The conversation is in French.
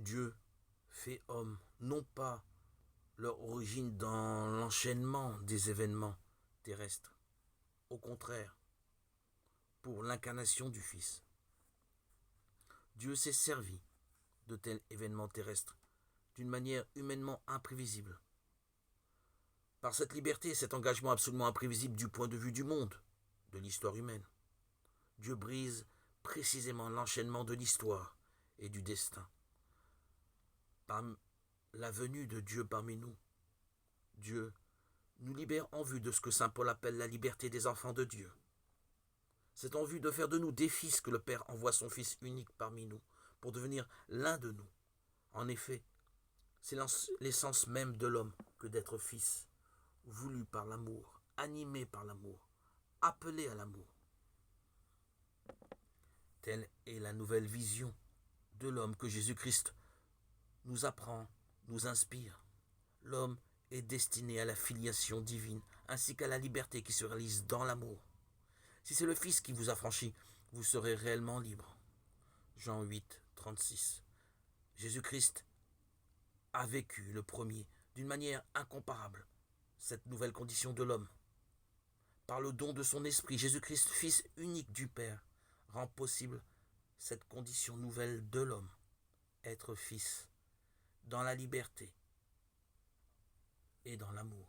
Dieu fait homme, non pas leur origine dans l'enchaînement des événements terrestres. Au contraire, pour l'incarnation du Fils. Dieu s'est servi de tels événements terrestres d'une manière humainement imprévisible. Par cette liberté et cet engagement absolument imprévisible du point de vue du monde, de l'histoire humaine, Dieu brise précisément l'enchaînement de l'histoire et du destin. Par la venue de Dieu parmi nous, Dieu nous libère en vue de ce que saint Paul appelle la liberté des enfants de Dieu. C'est en vue de faire de nous des fils que le Père envoie son Fils unique parmi nous, pour devenir l'un de nous. En effet, c'est l'essence même de l'homme que d'être fils, voulu par l'amour, animé par l'amour, appelé à l'amour. Telle est la nouvelle vision de l'homme que Jésus-Christ nous apprend, nous inspire. L'homme est destiné à la filiation divine, ainsi qu'à la liberté qui se réalise dans l'amour. Si c'est le Fils qui vous affranchit, vous serez réellement libre. Jean 8, 36. Jésus-Christ a vécu le premier d'une manière incomparable, cette nouvelle condition de l'homme. Par le don de son esprit, Jésus-Christ, Fils unique du Père, rend possible cette condition nouvelle de l'homme, être fils, dans la liberté et dans l'amour.